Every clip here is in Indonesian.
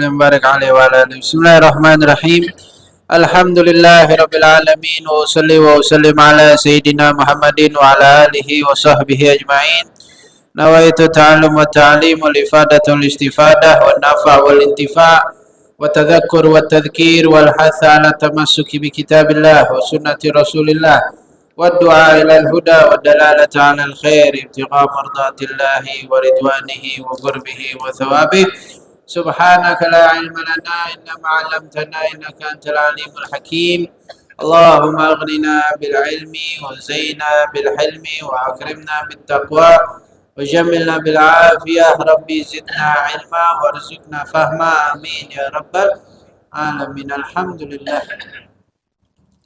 Barik alaihi wa ala alihi. Bismillahirrahmanirrahim. Alhamdulillahi rabbil alamin wa usalli wa usallim ala sayyidina Muhammadin wa ala alihi wa sahbihi ajma'in. Nawaitu ta'allum wa ta'lim wal ifadatu wal istifadah wa nafa' wal intifa' wa tadhakkur wa tadhkir wal hatha ala tamassuki bi kitabillah wa sunnati rasulillah wa du'a ila al-huda wa dalalata ala al-khair ibtigha mardatillahi wa ridwanihi wa qurbihi wa thawabihi. سبحانك لا علم لنا إلا ما علمتنا إنك أنت العليم الحكيم. اللهم أغننا بالعلم وزينا بالحلم وأكرمنا بالتقوى وجملنا بالعافية. ربي زدنا علما وارزقنا فهما. آمين يا رب العالمين. Alhamdulillah.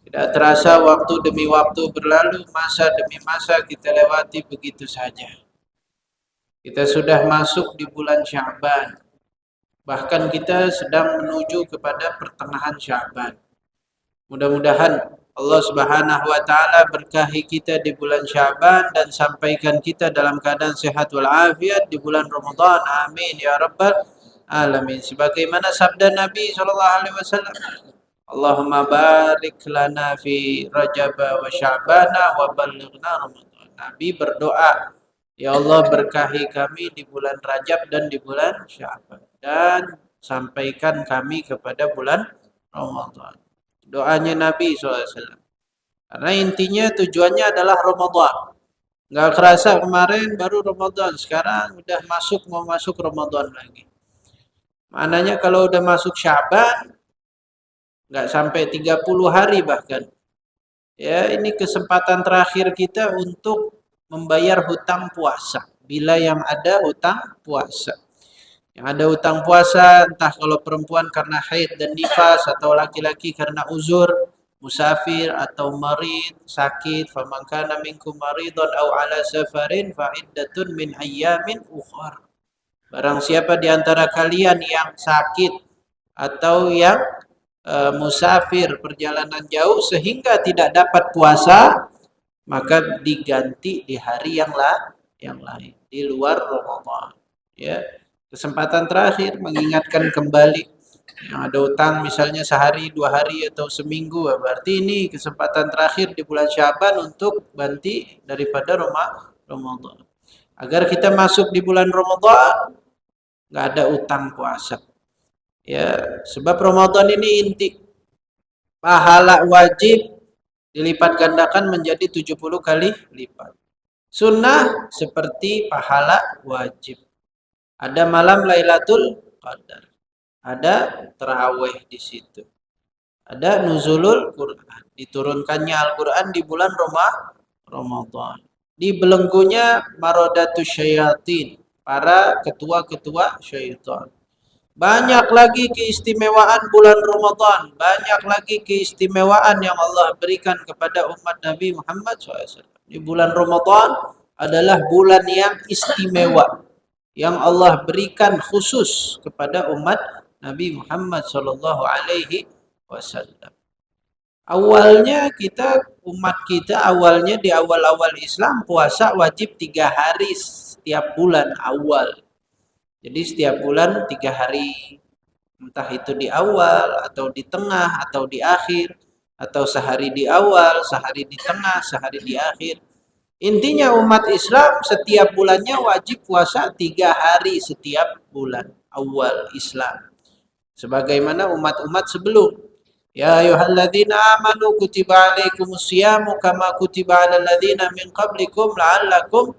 Tidak terasa waktu demi waktu berlalu, masa demi masa kita lewati begitu saja. Kita sudah masuk di bulan Sya'ban. Bahkan kita sedang menuju kepada pertengahan Sya'ban. Mudah-mudahan Allah Subhanahu wa taala berkahi kita di bulan Sya'ban dan sampaikan kita dalam keadaan sehat walafiat di bulan Ramadan. Amin ya rabbal alamin. Sebagaimana sabda Nabi sallallahu alaihi wasallam, Allahumma barik lana fi Rajab wa Sya'bana wa ballighna Ramadan. Nabi berdoa, ya Allah berkahi kami di bulan Rajab dan di bulan Sya'ban, dan sampaikan kami kepada bulan Ramadan. Doanya Nabi SAW. Karena intinya tujuannya adalah Ramadan. Nggak kerasa kemarin baru Ramadan, sekarang udah mau masuk Ramadan lagi. Maknanya kalau udah masuk Sya'ban, nggak sampai 30 hari bahkan. Ya, ini kesempatan terakhir kita untuk membayar hutang puasa. Bila yang ada hutang puasa. Yang ada hutang puasa, entah kalau perempuan karena haid dan nifas, atau laki-laki karena uzur, musafir atau marid, sakit, faman kana minkum maridun aw ala safarin fa iddatun min ayyamin ukhar. Barang siapa di antara kalian yang sakit atau yang musafir perjalanan jauh sehingga tidak dapat puasa, maka diganti di hari yang lain, di luar Ramadan. Ya. Kesempatan terakhir mengingatkan kembali yang ada utang misalnya sehari, 2 hari atau seminggu, berarti ini kesempatan terakhir di bulan Sya'ban untuk ganti daripada Ramadan. Agar kita masuk di bulan Ramadan nggak ada utang puasa. Ya, sebab Ramadan ini inti pahala wajib dilipat gandakan menjadi 70 kali lipat. Sunnah seperti pahala wajib. Ada malam Lailatul Qadar. Ada tarawih di situ. Ada nuzulul Quran. Diturunkannya Al-Quran di bulan Ramadan. Di belenggunya maradatus syayatin. Para ketua-ketua syaitan. Banyak lagi keistimewaan bulan Ramadan. Banyak lagi keistimewaan yang Allah berikan kepada umat Nabi Muhammad SAW. Di bulan Ramadan adalah bulan yang istimewa, yang Allah berikan khusus kepada umat Nabi Muhammad sallallahu alaihi wasallam. Awalnya umat kita awalnya di awal-awal Islam puasa wajib 3 hari setiap bulan awal. Jadi setiap bulan 3 hari. Entah itu di awal atau di tengah atau di akhir, atau sehari di awal, sehari di tengah, sehari di akhir. Intinya umat Islam setiap bulannya wajib puasa 3 hari setiap bulan awal Islam. Sebagaimana umat-umat sebelum. Ya ayyuhalladzina amanu kutiba alaikumusyamu kama kutiba alal ladzina min qablikum la'allakum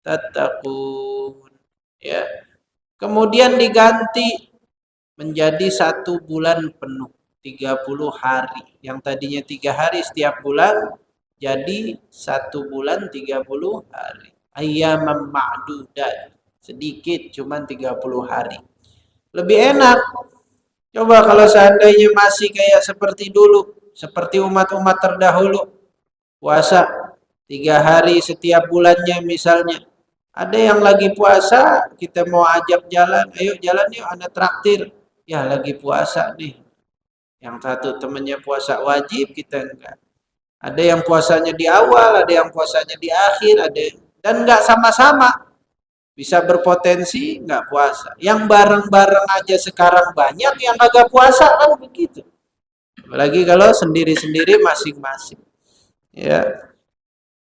tattaqun. Ya. Kemudian diganti menjadi 1 bulan penuh, 30 hari. Yang tadinya 3 hari setiap bulan jadi 1 bulan 30 hari. Ayyamam ma'dudat. Sedikit, cuman 30 hari. Lebih enak. Coba kalau seandainya masih kayak seperti dulu. Seperti umat-umat terdahulu. Puasa 3 hari setiap bulannya misalnya. Ada yang lagi puasa, kita mau ajak jalan. Ayo jalan yuk, anak traktir. Ya lagi puasa nih. Yang satu temannya puasa wajib, kita enggak. Ada yang puasanya di awal, ada yang puasanya di akhir, dan enggak sama-sama. Bisa berpotensi nggak puasa. Yang bareng-bareng aja sekarang banyak, yang agak puasa kan begitu. Apalagi kalau sendiri-sendiri masing-masing. Ya.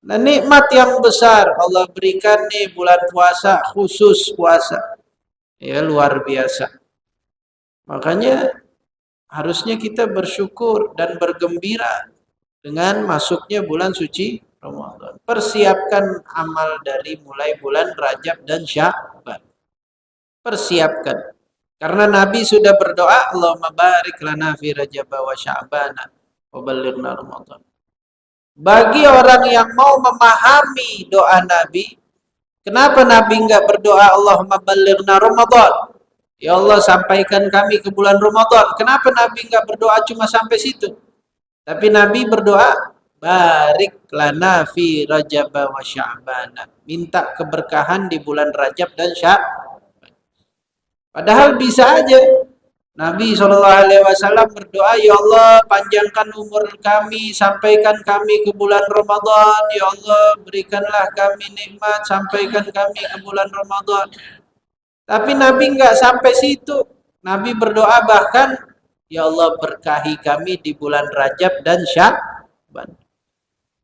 Nah, nikmat yang besar Allah berikan nih bulan puasa, khusus puasa. Ya, luar biasa. Makanya harusnya kita bersyukur dan bergembira dengan masuknya bulan suci Ramadan. Persiapkan amal dari mulai bulan Rajab dan Sya'ban. Persiapkan. Karena Nabi sudah berdoa, Allahumma barik lana fi Rajab wa Sya'ban wa ballighna Ramadan. Bagi orang yang mau memahami doa Nabi, kenapa Nabi enggak berdoa Allahumma ballighna Ramadan? Ya Allah, sampaikan kami ke bulan Ramadan. Kenapa Nabi enggak berdoa cuma sampai situ? Tapi Nabi berdoa, barik lana fi Rajab wa Sya'ban. Minta keberkahan di bulan Rajab dan Sya'ban. Padahal bisa aja Nabi SAW berdoa, ya Allah panjangkan umur kami, sampaikan kami ke bulan Ramadan, ya Allah berikanlah kami nikmat, sampaikan kami ke bulan Ramadan. Tapi Nabi enggak sampai situ. Nabi berdoa bahkan, ya Allah berkahi kami di bulan Rajab dan Sya'ban.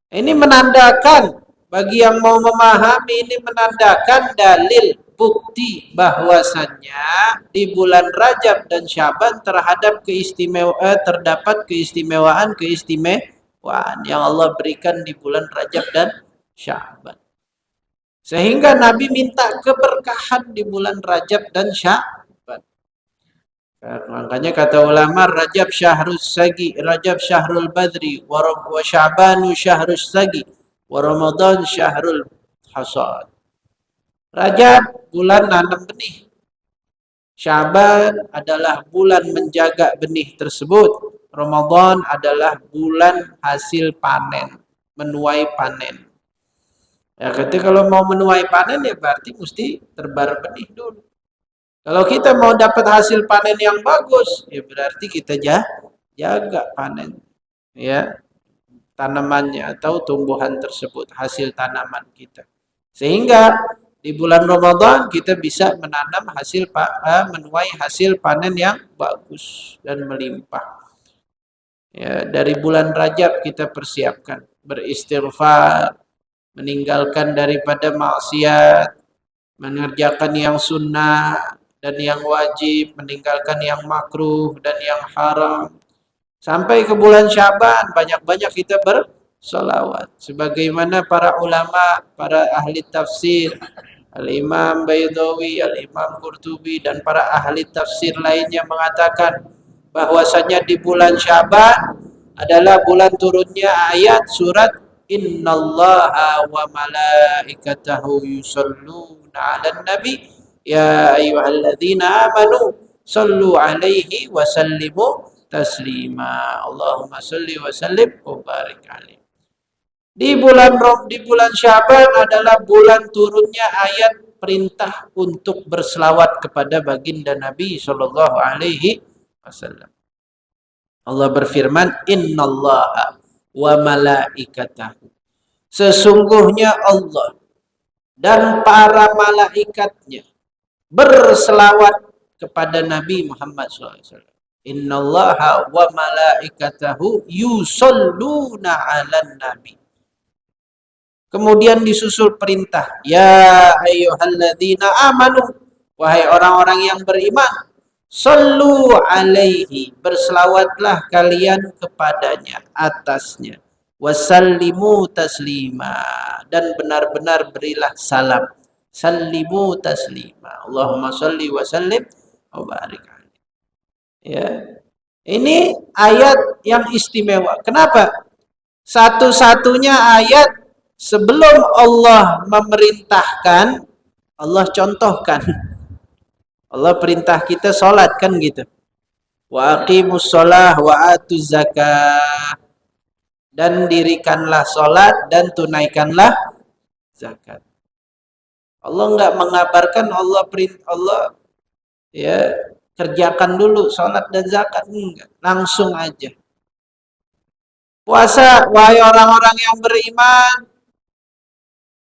Ini menandakan, bagi yang mau memahami, ini menandakan dalil bukti bahwasannya di bulan Rajab dan Sya'ban terdapat keistimewaan yang Allah berikan di bulan Rajab dan Sya'ban. Sehingga Nabi minta keberkahan di bulan Rajab dan Sya'ban. Makanya kata ulama, Rajab syahrus sagi, Rajab syahrul badri, wa Sya'banu syahrus sagi, wa Ramadan syahrul hasad. Rajab bulan nanam benih. Sya'ban adalah bulan menjaga benih tersebut. Ramadan adalah bulan hasil panen, menuai panen. Ya, ketika kalau mau menuai panen ya berarti mesti terbar benih dulu. Kalau kita mau dapat hasil panen yang bagus, ya berarti kita jaga panen, ya, tanamannya atau tumbuhan tersebut, hasil tanaman kita. Sehingga di bulan Ramadan kita bisa menanam menuai hasil panen yang bagus dan melimpah. Ya, dari bulan Rajab kita persiapkan beristighfar, meninggalkan daripada maksiat, mengerjakan yang sunnah dan yang wajib, meninggalkan yang makruh dan yang haram. Sampai ke bulan Sya'ban banyak-banyak kita bersolawat. Sebagaimana para ulama, para ahli tafsir, Al-Imam Baydawi, Al-Imam Qurtubi dan para ahli tafsir lainnya mengatakan bahwasanya di bulan Sya'ban adalah bulan turunnya ayat surat Innallaha wa malaikatahu yusholluna 'alan nabi ya ayyuhalladzina amanu shallu 'alaihi wa sallimu taslima. Allahumma shalli wa sallim wa barik alaihi. Di bulan Sya'ban adalah bulan turunnya ayat perintah untuk berselawat kepada baginda Nabi sallallahu alaihi wasallam. Allah berfirman, Innallaha wa malaikatahu. Sesungguhnya Allah dan para malaikatnya berselawat kepada Nabi Muhammad SAW. Innallaha wa malaikatahu yusalluna 'alan nabi. Kemudian disusul perintah, ya ayyuhalladzina amanu, wahai orang-orang yang beriman, sallu alaihi, berselawatlah kalian kepadanya, atasnya, wasallimu taslima, dan benar-benar berilah salam, sallimu taslima. Allahumma salli wa sallim wa barik alaihi. Ya. Ini ayat yang istimewa. Kenapa? Satu-satunya ayat sebelum Allah memerintahkan, Allah contohkan. Allah perintah kita sholat kan gitu. Wa aqimus sholah wa atuz zakah. Dan dirikanlah sholat dan tunaikanlah zakat. Allah enggak mengabarkan, Allah ya kerjakan dulu sholat dan zakat, enggak, langsung aja. Puasa, wahai orang-orang yang beriman,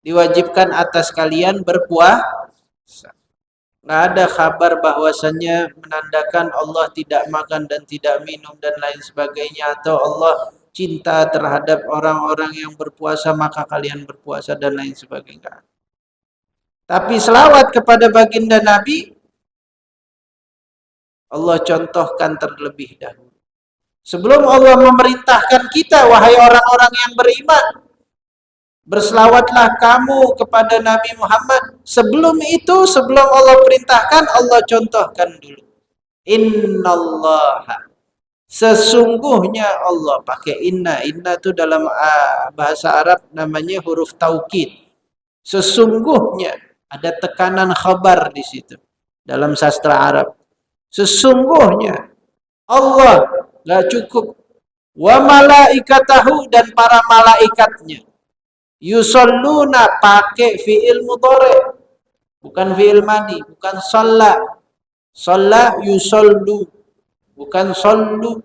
diwajibkan atas kalian berpuasa. Nggak ada kabar bahwasannya menandakan Allah tidak makan dan tidak minum dan lain sebagainya, atau Allah cinta terhadap orang-orang yang berpuasa maka kalian berpuasa dan lain sebagainya. Tapi selawat kepada baginda Nabi Allah contohkan terlebih dahulu. Sebelum Allah memerintahkan kita, wahai orang-orang yang beriman, berselawatlah kamu kepada Nabi Muhammad. Sebelum itu, sebelum Allah perintahkan, Allah contohkan dulu. Innallaha, sesungguhnya Allah, pakai inna. Inna itu dalam bahasa Arab namanya huruf taukid. Sesungguhnya, ada tekanan khabar di situ dalam sastra Arab. Sesungguhnya Allah, nggak cukup. Wa malaikatahu, dan para malaikatnya. Yusalluna, pakai fi'il mudhari, bukan fi'il madi, bukan shalla. Shalla yusallu, bukan sallu.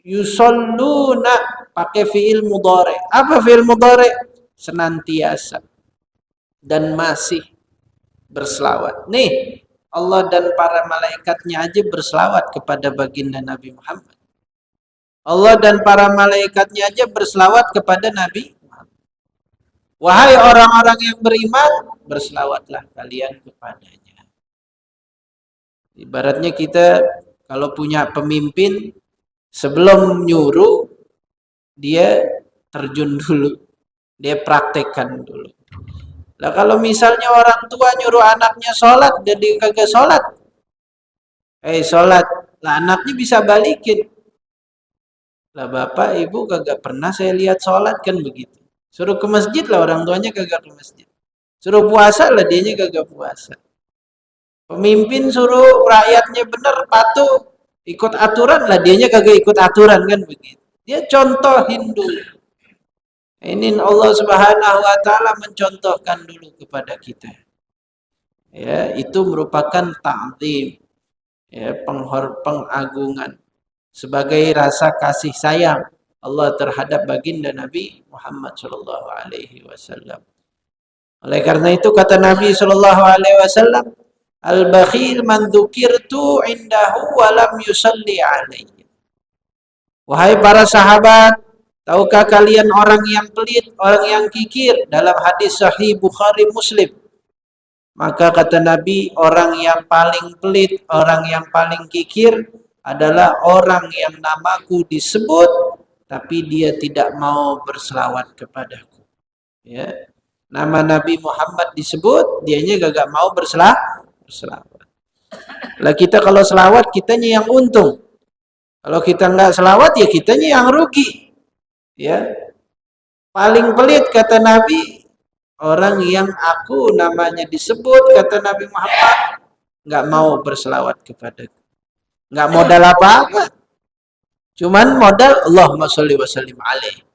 Yusalluna pakai fi'il mudhari. Apa fi'il mudhari? Senantiasa dan masih berselawat. Nih, Allah dan para malaikatnya aja berselawat kepada baginda Nabi Muhammad. Allah dan para malaikatnya aja berselawat kepada Nabi Muhammad. Wahai orang-orang yang beriman, berselawatlah kalian kepadanya. Ibaratnya kita kalau punya pemimpin, sebelum nyuruh, dia terjun dulu. Dia praktekkan dulu. Nah, kalau misalnya orang tua nyuruh anaknya sholat, dan dia kagak sholat. Sholat. Lah anaknya bisa balikin. Lah bapak, ibu kagak pernah saya lihat sholat, kan begitu. Suruh ke masjid lah, orang tuanya kagak ke masjid. Suruh puasa lah, dianya kagak puasa. Pemimpin suruh rakyatnya benar, patuh, ikut aturan lah, dianya kagak ikut aturan, kan begitu. Dia contohin dulu. Ini Allah Subhanahu wa taala mencontohkan dulu kepada kita. Ya, itu merupakan ta'zim, ya, pengagungan sebagai rasa kasih sayang Allah terhadap baginda Nabi Muhammad sallallahu alaihi wasallam. Oleh karena itu kata Nabi sallallahu alaihi wasallam, al-bakhil man dzukirtu indahu wa lam yusalli alaihi. Wahai para sahabat, tahukah kalian orang yang pelit, orang yang kikir? Dalam hadis sahih Bukhari Muslim. Maka kata Nabi, orang yang paling pelit, orang yang paling kikir adalah orang yang namaku disebut, tapi dia tidak mau berselawat kepadaku. Ya. Nama Nabi Muhammad disebut, dianya gak mau berselawat. Lah kita kalau selawat, kitanya yang untung. Kalau kita nggak selawat, ya kitanya yang rugi. Ya, paling pelit kata Nabi, orang yang aku namanya disebut, kata Nabi Muhammad, nggak mau berselawat kepadaku, nggak modal apa-apa, cuman modal Allahumma sholli wa sallim alaihi,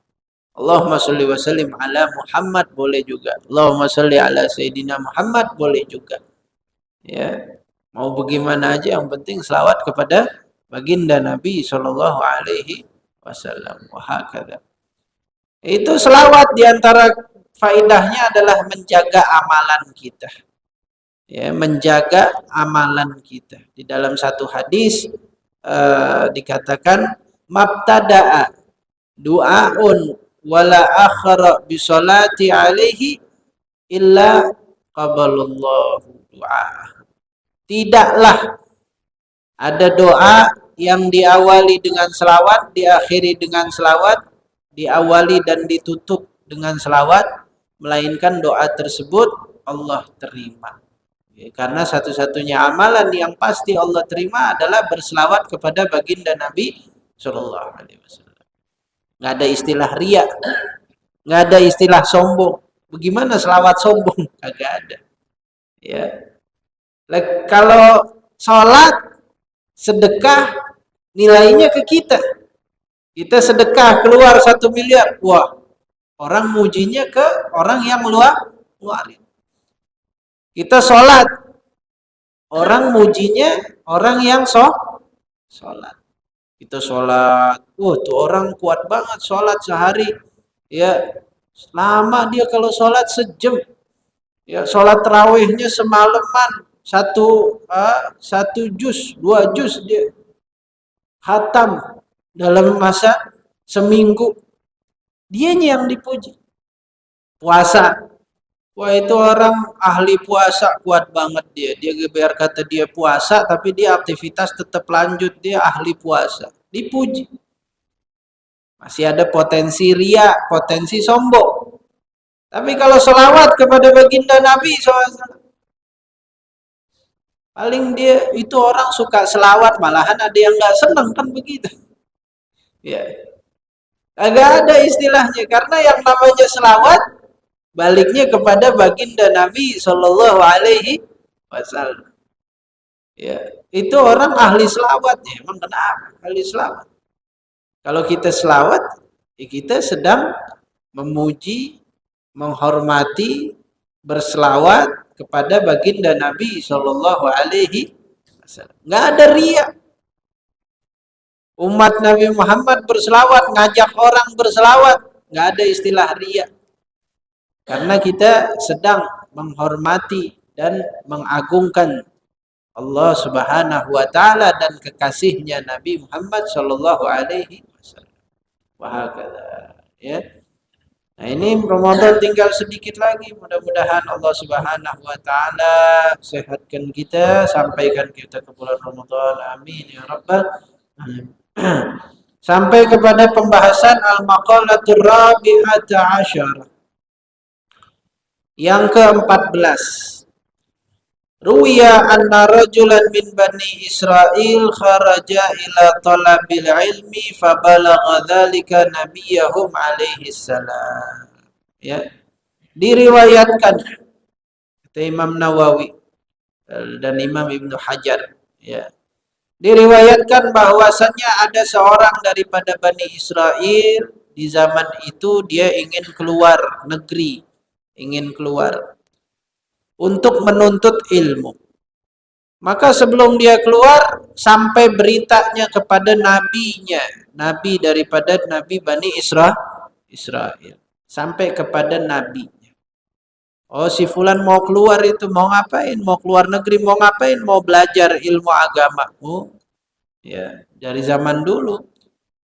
Allahumma sholli wa sallim ala Muhammad, boleh juga, Allahumma sholli ala Sayyidina Muhammad, boleh juga. Ya, mau bagaimana aja, yang penting selawat kepada baginda Nabi Shallallahu Alaihi Wasallam. Wahakadha. Itu selawat diantara faidahnya adalah menjaga amalan kita. Ya, menjaga amalan kita. Di dalam satu hadis dikatakan mabtada'a du'aun wala akhara bi sholati alaihi illa qabalallahu du'a. Tidaklah ada doa yang diawali dengan selawat, diakhiri dengan selawat, diawali dan ditutup dengan selawat, melainkan doa tersebut Allah terima. Ya, karena satu-satunya amalan yang pasti Allah terima adalah berselawat kepada baginda Nabi Sallallahu Alaihi Wasallam. Nggak ada istilah riya, nggak ada istilah sombong. Bagaimana selawat sombong? Kagak ada. Ya, kalau sholat, sedekah, nilainya ke kita. Kita sedekah keluar 1 miliar. Wah, orang mujinya ke orang yang ngeluarin. Kita sholat, orang mujinya orang yang sholat. Kita sholat, wah tuh orang kuat banget sholat sehari. Ya, lama dia kalau sholat sejam. Ya, sholat tarawihnya semalaman satu juz, 2 juz dia hatam dalam masa seminggu. Dianya yang dipuji. Puasa. Wah, itu orang ahli puasa kuat banget dia. Dia biar kata dia puasa tapi dia aktivitas tetap lanjut, dia ahli puasa. Dipuji. Masih ada potensi ria, potensi sombong. Tapi kalau selawat kepada baginda Nabi SAW, paling dia itu orang suka selawat, malahan ada yang nggak seneng kan begitu. Ya, agak ada istilahnya karena yang namanya selawat baliknya kepada baginda Nabi Shallallahu Alaihi Wasallam. Ya, itu orang ahli selawat ya. Emang kenapa ahli selawat? Kalau kita selawat, ya kita sedang memuji, menghormati, berselawat kepada baginda Nabi Shallallahu Alaihi Wasallam. Nggak ada ria. Umat Nabi Muhammad berselawat, ngajak orang berselawat, nggak ada istilah ria. Karena kita sedang menghormati dan mengagungkan Allah Subhanahu wa taala dan kekasihnya Nabi Muhammad Shallallahu Alaihi Wasallam. Wahakala, ya. Nah, ini Ramadan tinggal sedikit lagi. Mudah-mudahan Allah Subhanahu wa taala sehatkan kita, sampaikan kita ke bulan Ramadan. Amin ya rabbal alamin. Sampai kepada pembahasan al-maqalatur rabi'ata asyarah. Yang ke-14. Ruwiya anna rajulan min bani Israel kharaja ila talabil ilmi fabalagha dzalika nabiyahum alaihi salam. Ya. Diriwayatkan kata Imam Nawawi dan Imam Ibnu Hajar, ya. Diriwayatkan bahwasannya ada seorang daripada Bani Israel di zaman itu dia ingin keluar negeri, ingin keluar untuk menuntut ilmu. Maka sebelum dia keluar sampai beritanya kepada nabinya, nabi daripada nabi Bani Israel, sampai kepada nabinya. Oh, si fulan mau keluar itu mau ngapain? Mau keluar negeri mau ngapain? Mau belajar ilmu agama. Oh, ya, dari zaman dulu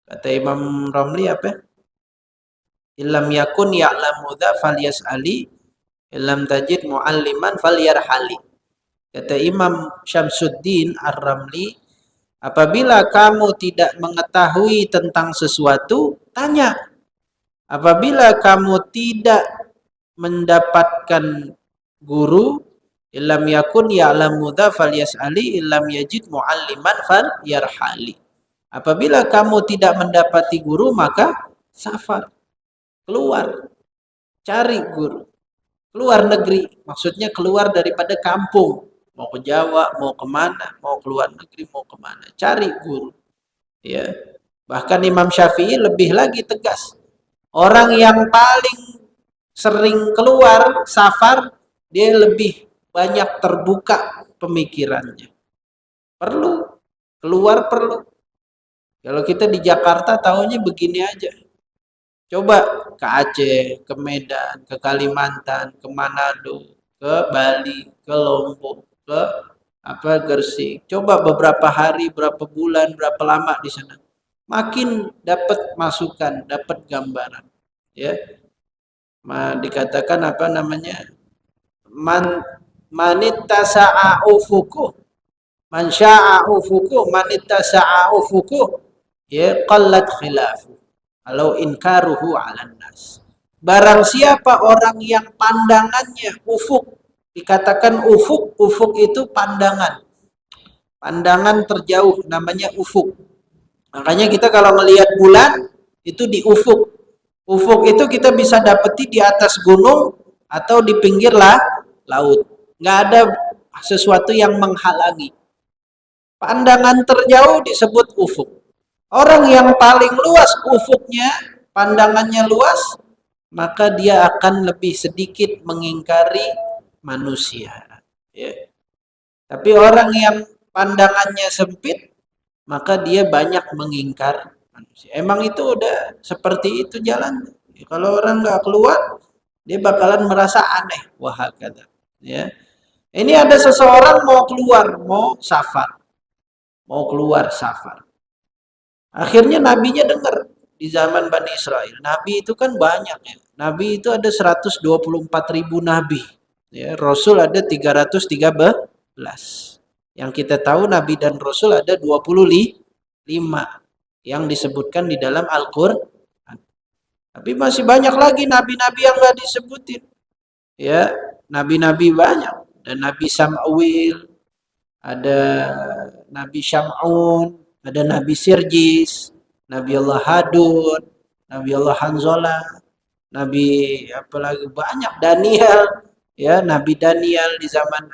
kata Imam Romli apa? Illam yakun ya'lamu dza falyas'ali, illam tajid mu'alliman falyarhali. Kata Imam Syamsuddin Ar-Ramli, apabila kamu tidak mengetahui tentang sesuatu, tanya. Apabila kamu tidak mendapatkan guru, illam yakun ya'lamu dza falyas'ali, illam yajid mu'alliman falyarhali. Apabila kamu tidak mendapati guru, maka safar, keluar, cari guru, keluar negeri, maksudnya keluar daripada kampung, mau ke Jawa, mau kemana, mau keluar negeri, mau kemana, cari guru. Ya, bahkan Imam Syafi'i lebih lagi tegas, orang yang paling sering keluar safar, dia lebih banyak terbuka pemikirannya. Perlu keluar, perlu. Kalau kita di Jakarta tahunya begini aja. Coba ke Aceh, ke Medan, ke Kalimantan, ke Manado, ke Bali, ke Lombok, ke Gresik. Coba beberapa hari, berapa bulan, berapa lama di sana. Makin dapat masukan, dapat gambaran. Ya. Dikatakan apa namanya? Manittasa'a ufuku. Man sya'a ufuku, manittasa'a ufuku. Ya, qallat khilafu. Kalau inkaruhu 'alan nas. Barang siapa orang yang pandangannya ufuk, dikatakan ufuk, ufuk itu pandangan. Pandangan terjauh namanya ufuk. Makanya kita kalau melihat bulan itu di ufuk. Ufuk itu kita bisa dapati di atas gunung atau di pinggir laut. Nggak ada sesuatu yang menghalangi. Pandangan terjauh disebut ufuk. Orang yang paling luas ufuknya, pandangannya luas, maka dia akan lebih sedikit mengingkari manusia. Ya. Tapi orang yang pandangannya sempit, maka dia banyak mengingkar manusia. Emang itu udah seperti itu jalan. Kalau orang nggak keluar, dia bakalan merasa aneh. Wah, kata. Ya. Ini ada seseorang mau keluar, mau safar. Mau keluar safar. Akhirnya nabinya dengar di zaman Bani Israel. Nabi itu kan banyak ya. Nabi itu ada 124.000 nabi. Ya, Rasul ada 313. Yang kita tahu Nabi dan Rasul ada 25 yang disebutkan di dalam Al-Quran. Tapi masih banyak lagi nabi-nabi yang nggak disebutin. Ya, nabi-nabi banyak. Dan Nabi Sam'il, ada Nabi Syam'un, ada Nabi Sirjis, Nabi Allah Hadud, Nabi Allah Hanzola, Nabi apalagi banyak, Daniel, ya Nabi Daniel di zaman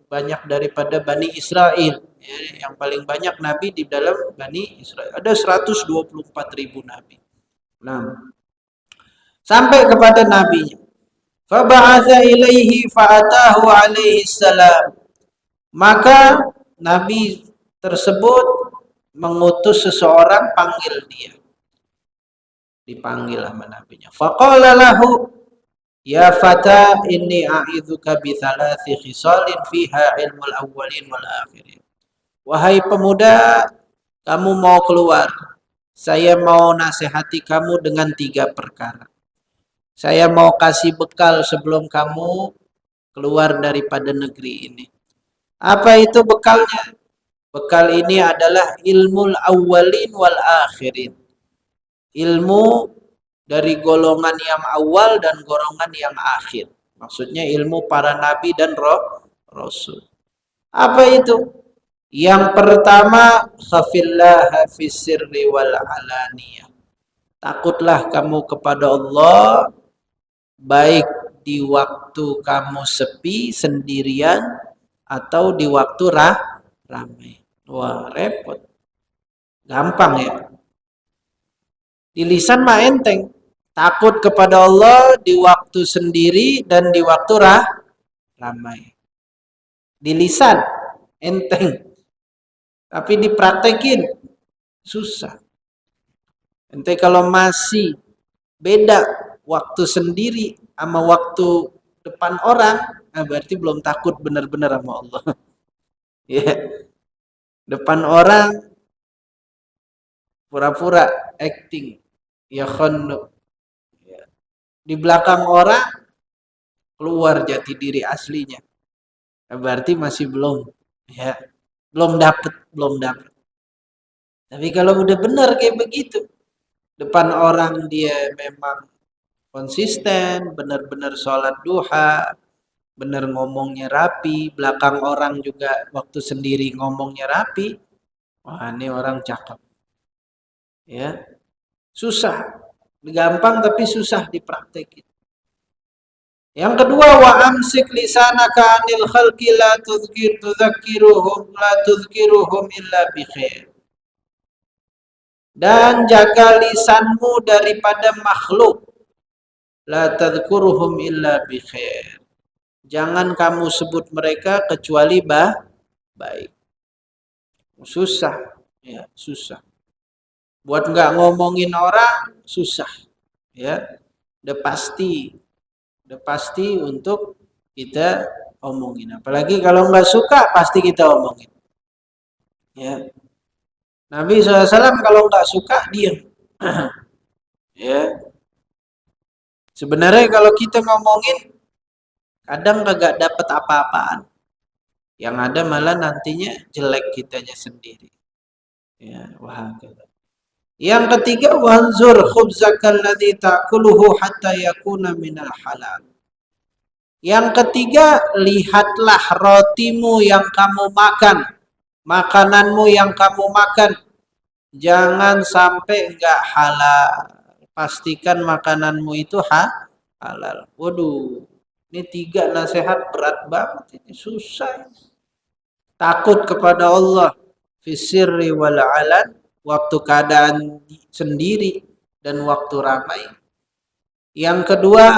banyak daripada Bani Israel. Ya, yang paling banyak nabi di dalam Bani Israel. Ada 124.000 nabi. Nah, sampai kepada nabinya. Faba'atha ilaihi fa'atahu alaihi salam. Maka nabi tersebut mengutus seseorang panggil dia. Dipanggil sama nabinya. Faqala lahu ya fata inni a'idzuka bi thalathi khisalin fiha ilmul awwalin wal akhirin. Wahai pemuda, kamu mau keluar. Saya mau nasihati kamu dengan 3 perkara. Saya mau kasih bekal sebelum kamu keluar daripada negeri ini. Apa itu bekalnya? Bekal ini adalah ilmul awwalin wal akhirin. Ilmu dari golongan yang awal dan golongan yang akhir. Maksudnya ilmu para nabi dan rasul. Apa itu? Yang pertama, khafillah fis sirri wal alaniyah. Takutlah kamu kepada Allah baik di waktu kamu sepi sendirian atau di waktu ramai. Wah, repot. Gampang ya. Di lisan mah enteng. Takut kepada Allah di waktu sendiri dan di waktu ramai. Di lisan enteng. Tapi dipraktekin susah. Ente kalau masih beda waktu sendiri sama waktu depan orang, nah berarti belum takut benar-benar sama Allah. Ya. Depan orang pura-pura acting. Ya khonnu. Ya. Di belakang orang keluar jati diri aslinya. Nah, berarti masih belum, ya. Belum dapat. Tapi kalau udah benar kayak begitu, depan orang dia memang konsisten, benar-benar sholat duha, benar ngomongnya rapi, belakang orang juga waktu sendiri ngomongnya rapi, wah ini orang cakep. Ya, susah, gampang tapi susah dipraktekin. Yang kedua, wa amsik lisanaka anil khalqi la tudhkiruhum illa bi khair. Dan jaga lisanmu daripada makhluk. La tadhkuruhum illa bi khair. Jangan kamu sebut mereka kecuali baik. Susah, ya, susah. Buat nggak ngomongin orang susah, ya. Udah pasti untuk kita omongin. Apalagi kalau nggak suka pasti kita omongin. Ya. Nabi SAW kalau nggak suka diam. Ya. Sebenarnya kalau kita ngomongin kadang kagak dapat apa-apaan. Yang ada malah nantinya jelek kitanya sendiri. Ya, wah. Yang ketiga, wanzur khubzakal ladzi ta'kuluhu hatta yakuna minal halal. Yang ketiga, lihatlah rotimu yang kamu makan, makananmu yang kamu makan. Jangan sampai enggak halal. Pastikan makananmu itu halal. Waduh, ini 3 nasihat berat banget, ini susah. Takut kepada Allah fisirri wal alan, waktu keadaan sendiri dan waktu ramai. Yang kedua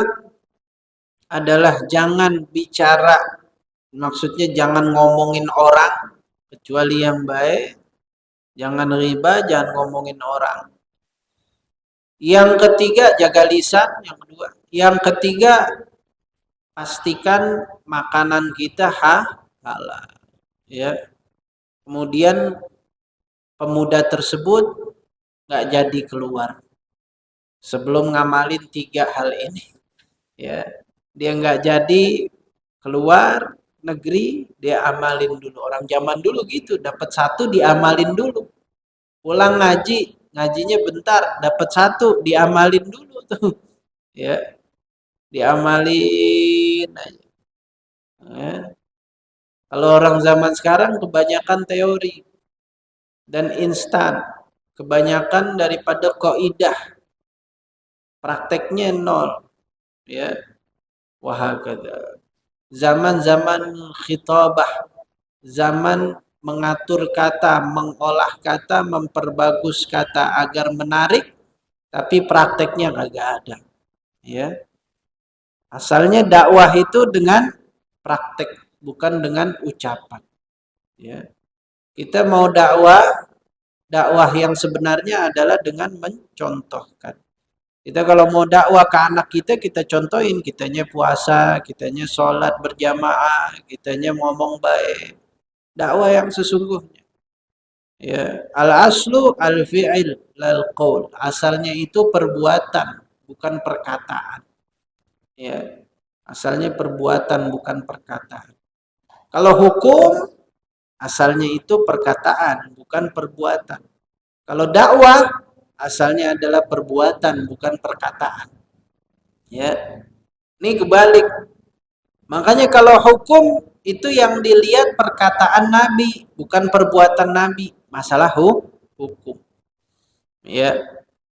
adalah jangan bicara, maksudnya jangan ngomongin orang kecuali yang baik, jangan riba, jangan ngomongin orang. Yang ketiga jaga lisan, yang kedua. Yang ketiga pastikan makanan kita halal, ya. Kemudian pemuda tersebut nggak jadi keluar sebelum ngamalin 3 hal ini, ya. Dia nggak jadi keluar negeri, dia amalin dulu. Orang zaman dulu gitu, dapat 1 diamalin dulu. Pulang ngaji, ngajinya bentar, dapat 1 diamalin dulu tuh, ya. Diamalin aja. Ya. Kalau orang zaman sekarang kebanyakan teori dan instan, kebanyakan daripada kaidah, prakteknya nol, ya. Wahakadha. Zaman-zaman khitabah, zaman mengatur kata, mengolah kata, memperbagus kata agar menarik, tapi prakteknya kagak ada, ya. Asalnya dakwah itu dengan praktek, bukan dengan ucapan, ya. Kita mau dakwah, dakwah yang sebenarnya adalah dengan mencontohkan. Kita kalau mau dakwah ke anak kita, kita contohin, kitanya puasa, kitanya sholat berjamaah, kitanya ngomong baik. Dakwah yang sesungguhnya. Ya, al-aslu al-fi'il lal qaul. Asalnya itu perbuatan, bukan perkataan. Ya. Asalnya perbuatan, bukan perkataan. Kalau hukum, asalnya itu perkataan, bukan perbuatan. Kalau dakwah, asalnya adalah perbuatan, bukan perkataan. Ya, ini kebalik. Makanya kalau hukum itu yang dilihat perkataan Nabi, bukan perbuatan Nabi. Masalah hukum. Ya,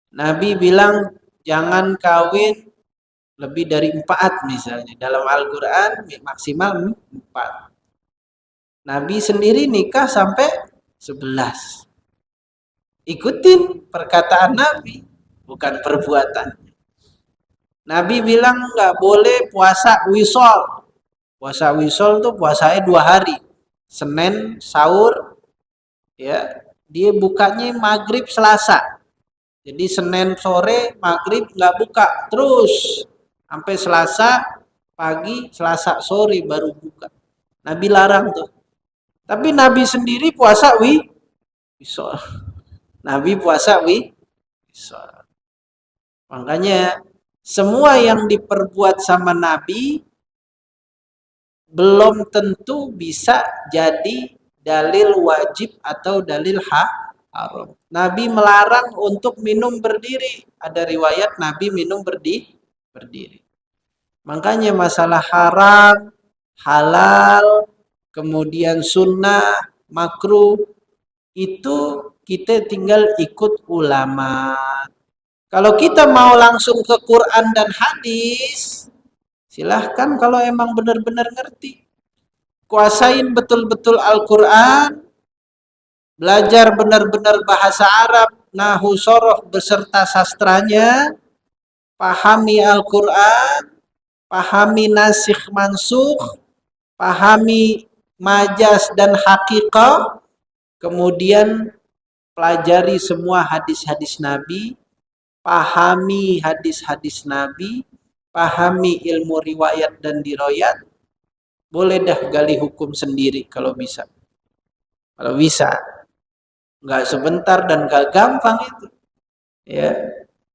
Nabi bilang jangan kawin lebih dari 4 misalnya. Dalam Al-Quran maksimal 4. Nabi sendiri nikah sampai 11. Ikutin perkataan Nabi, bukan perbuatan. Nabi bilang nggak boleh puasa wisol. Puasa wisol tuh puasanya 2 hari. Senin sahur, ya. Dia bukanya maghrib Selasa. Jadi Senin sore maghrib nggak buka terus sampai Selasa pagi, Selasa sore baru buka. Nabi larang tuh. Tapi Nabi sendiri puasa wisol. Nabi puasa wisol. Makanya semua yang diperbuat sama Nabi belum tentu bisa jadi dalil wajib atau dalil haram. Nabi melarang untuk minum berdiri. Ada riwayat Nabi minum berdiri. Makanya masalah haram, halal, kemudian sunnah, makruh, itu kita tinggal ikut ulama. Kalau kita mau langsung ke Quran dan hadis, silahkan kalau emang benar-benar ngerti. Kuasain betul-betul Al-Quran, belajar benar-benar bahasa Arab, nahu sorof beserta sastranya, pahami Al-Quran, pahami nasikh mansukh, pahami majas dan hakikah, kemudian pelajari semua hadis-hadis Nabi, pahami hadis-hadis Nabi, pahami ilmu riwayat dan diroyat, boleh dah gali hukum sendiri kalau bisa. Kalau bisa. Nggak sebentar dan nggak gampang itu. Ya.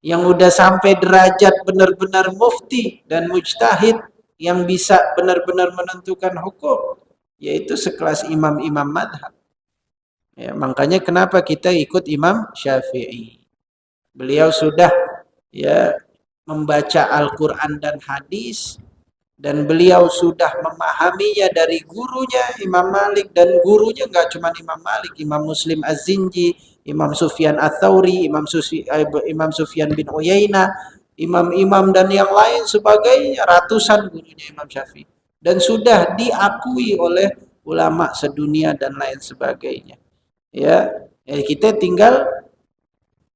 Yang udah sampai derajat benar-benar mufti dan mujtahid yang bisa benar-benar menentukan hukum, yaitu sekelas imam-imam madhab. Ya, makanya kenapa kita ikut Imam Syafi'i. Beliau sudah ya membaca Al-Quran dan hadis, dan beliau sudah memahaminya dari gurunya Imam Malik, dan gurunya nggak cuma Imam Malik, Imam Muslim Az-Zinji, Imam Sufyan Ats-Tsauri, Imam Sufyan bin Uyainah, imam-imam dan yang lain sebagainya, ratusan gurunya Imam Syafi'i, dan sudah diakui oleh ulama sedunia dan lain sebagainya. Ya, kita tinggal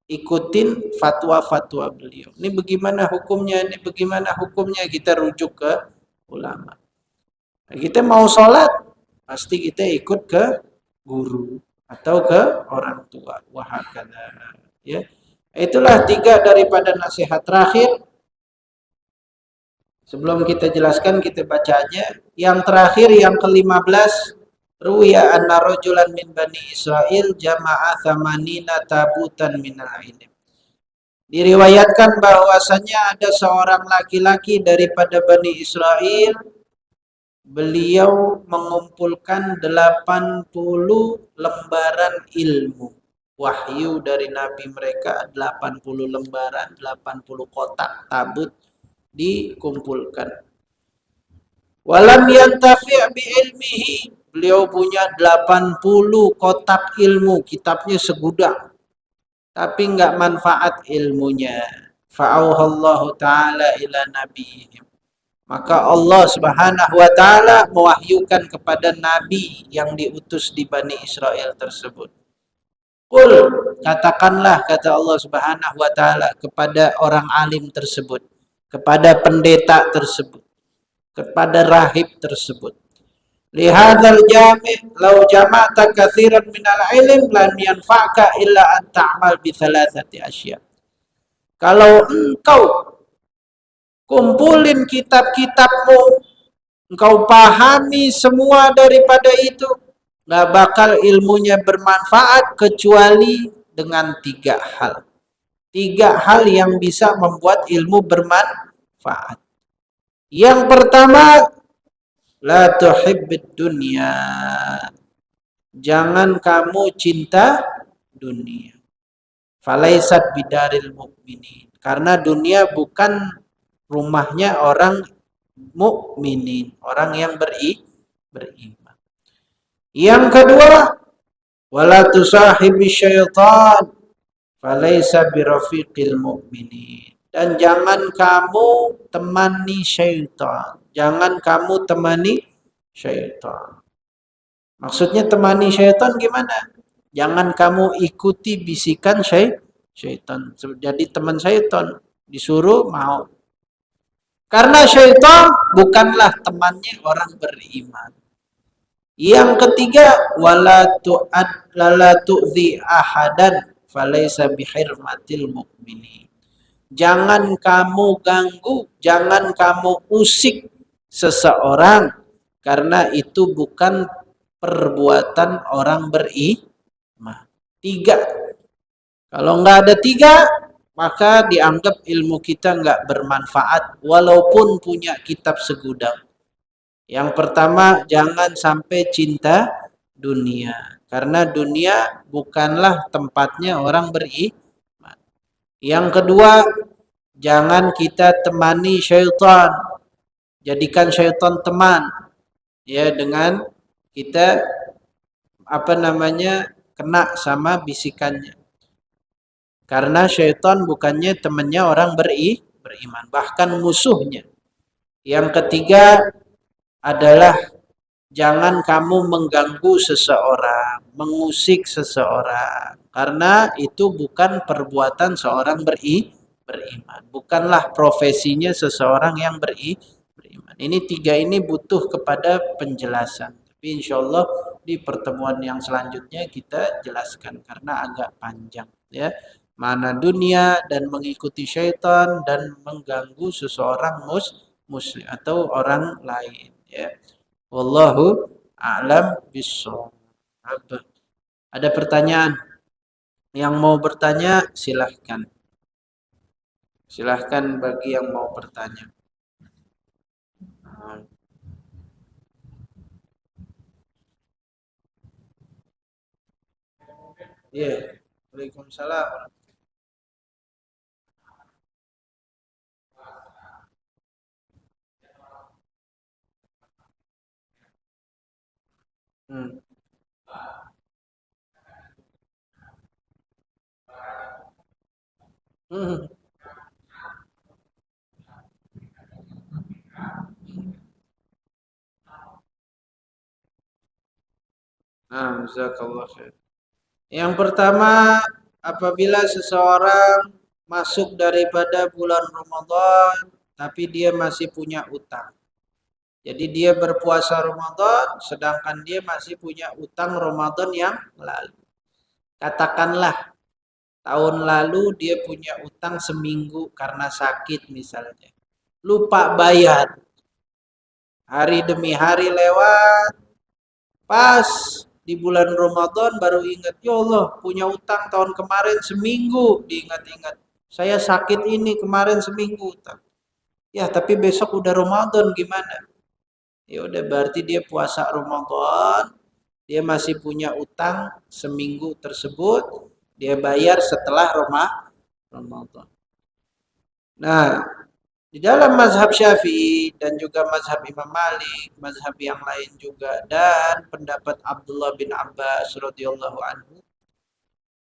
ikutin fatwa-fatwa beliau. Ini bagaimana hukumnya, ini bagaimana hukumnya, kita rujuk ke ulama. Nah, kita mau sholat, pasti kita ikut ke guru atau ke orang tua. Wahakala. Ya. Itulah 3 daripada nasihat terakhir. Sebelum kita jelaskan, kita baca aja. Yang terakhir, yang ke-15. Ruwiya anna rajulan min Bani Israel jama'a thamanina tabutan minal ilm. Diriwayatkan bahwasanya ada seorang laki-laki daripada Bani Israel, beliau mengumpulkan 80 lembaran ilmu. Wahyu dari Nabi mereka 80 lembaran, 80 kotak tabut dikumpulkan. Walam yantafi' bi ilmihi. Beliau punya 80 kotak ilmu, kitabnya segudang. Tapi enggak manfaat ilmunya. Fa'auhallahu ta'ala ila nabiyihim. Maka Allah Subhanahu wa taala mewahyukan kepada nabi yang diutus di Bani Israel tersebut. Qul, katakanlah, kata Allah Subhanahu wa taala kepada orang alim tersebut, kepada pendeta tersebut, kepada rahib tersebut. Lihadzal jami' law jama'ta katsiran minal ilm lam yanfa'ka illa an ta'mal bi thalathati asya. Kalau engkau kumpulin kitab-kitabmu, engkau pahami semua daripada itu, nggak bakal ilmunya bermanfaat kecuali dengan 3 hal. 3 hal yang bisa membuat ilmu bermanfaat. Yang pertama, la tuhibbid dunya. Jangan kamu cinta dunia. Falaisat bidaril mukminin. Karena dunia bukan rumahnya orang mukminin, orang yang beriman. Yang kedua, wala tusahibi syaitan. Falaisa birafiqil mukminin. Dan jangan kamu temani syaitan. Jangan kamu temani syaitan. Maksudnya temani syaitan gimana? Jangan kamu ikuti bisikan syaitan. Jadi teman syaitan. Disuruh mau. Karena syaitan bukanlah temannya orang beriman. Yang ketiga, wala tu'dhi ahadan falaysa bihirmatil mukminin. Jangan kamu ganggu, jangan kamu usik seseorang, karena itu bukan perbuatan orang beriman. 3. Kalau nggak ada 3, maka dianggap ilmu kita nggak bermanfaat walaupun punya kitab segudang. Yang pertama, jangan sampai cinta dunia, karena dunia bukanlah tempatnya orang beriman. Yang kedua, jangan kita temani syaitan. Jadikan syaitan teman, ya, dengan kita kena sama bisikannya. Karena syaitan bukannya temannya orang beriman, bahkan musuhnya. Yang ketiga adalah jangan kamu mengganggu seseorang, mengusik seseorang, karena itu bukan perbuatan seorang beriman, bukanlah profesinya seseorang yang beriman. Ini 3 ini butuh kepada penjelasan. Tapi insya Allah di pertemuan yang selanjutnya kita jelaskan karena agak panjang, ya. Mana dunia dan mengikuti syaitan dan mengganggu seseorang muslim atau orang lain, ya. Wallahu a'lam bishawab. Ada pertanyaan? Yang mau bertanya silahkan. Silahkan bagi yang mau bertanya. Ya, Waalaikumsalam. Hmm. Hmm. Nah, jazakallah khair. Yang pertama, apabila seseorang masuk daripada bulan Ramadan, tapi dia masih punya utang. Jadi dia berpuasa Ramadan, sedangkan dia masih punya utang Ramadan yang lalu. Katakanlah, tahun lalu dia punya utang seminggu karena sakit misalnya. lupa bayar. Hari demi hari lewat, pas di bulan Ramadan baru ingat, ya Allah punya utang tahun kemarin seminggu, diingat-ingat. Saya sakit ini kemarin seminggu utang. Ya tapi besok udah Ramadan gimana? Ya udah berarti dia puasa Ramadan, dia masih punya utang seminggu tersebut, dia bayar setelah Ramadan. Nah, di dalam mazhab Syafi'i dan juga mazhab Imam Malik, mazhab yang lain juga dan pendapat Abdullah bin Abbas radhiyallahu anhu,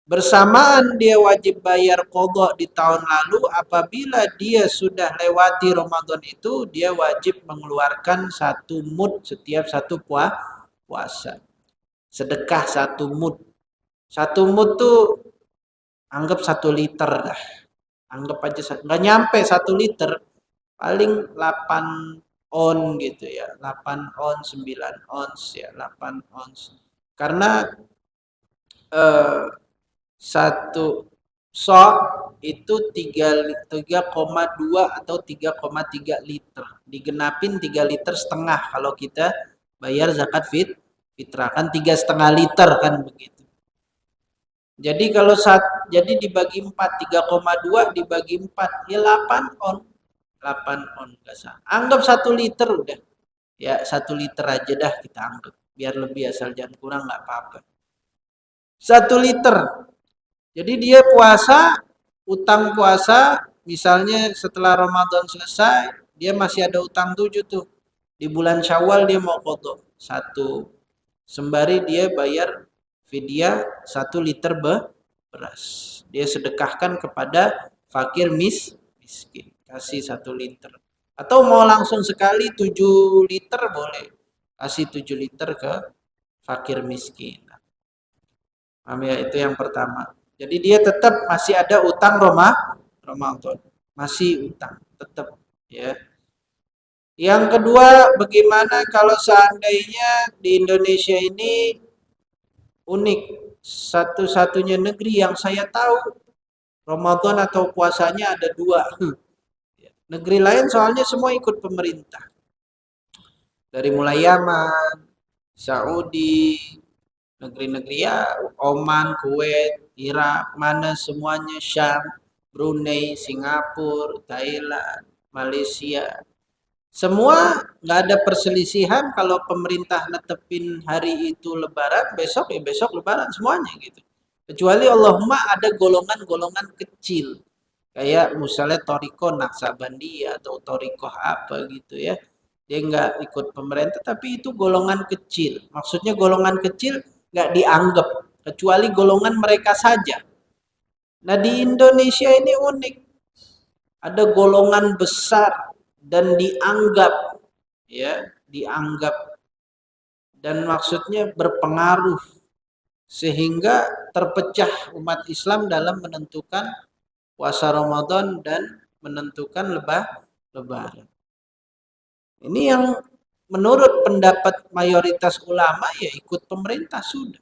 bersamaan dia wajib bayar qadha di tahun lalu apabila dia sudah lewati Ramadan itu, dia wajib mengeluarkan 1 mud setiap satu puasa. Sedekah 1 mud. 1 mud tuh anggap 1 liter dah. Anggap aja nggak nyampe 1 liter. Paling 8 on gitu ya, 8 on, 9 ons ya, 8 ons. Karena satu sok itu 3,2 atau 3,3 liter. Digenapin 3,5 liter kalau kita bayar zakat fitrah kan 3,5 liter kan begitu. Jadi kalau jadi dibagi 4, 3,2 dibagi 4 ya 8 on. 8 on enggak salah. Anggap 1 liter udah. Ya 1 liter aja dah kita anggap. Biar lebih asal jangan kurang nggak apa-apa. 1 liter. Jadi dia puasa, utang puasa, misalnya setelah Ramadan selesai, dia masih ada utang 7 tuh. Di bulan Syawal dia mau qadha 1. Sembari dia bayar fidyah 1 liter beras. Dia sedekahkan kepada fakir miskin. Kasih 1 liter. Atau mau langsung sekali 7 liter boleh. Kasih 7 liter ke fakir miskin. Ya, itu yang pertama. Jadi dia tetap masih ada utang Ramadan. Masih utang. Tetap. Ya. Yang kedua, bagaimana kalau seandainya di Indonesia ini unik. Satu-satunya negeri yang saya tahu Ramadan atau puasanya ada 2. Negeri lain soalnya semua ikut pemerintah. Dari mulai Yaman, Saudi, negeri-negeri ya, Oman, Kuwait, Irak, mana semuanya, Syam, Brunei, Singapura, Thailand, Malaysia. Semua nggak ada perselisihan kalau pemerintah netepin hari itu lebaran, besok ya besok lebaran semuanya gitu. Kecuali Allahumma ada golongan-golongan kecil. Kayak misalnya Toriko Naksabandiyah atau Torikoh apa gitu ya. Dia nggak ikut pemerintah tapi itu golongan kecil. Maksudnya golongan kecil nggak dianggap. Kecuali golongan mereka saja. Nah di Indonesia ini unik. Ada golongan besar dan dianggap dan maksudnya berpengaruh sehingga terpecah umat Islam dalam menentukan puasa Ramadan dan menentukan lebaran. Ini yang menurut pendapat mayoritas ulama ya ikut pemerintah sudah.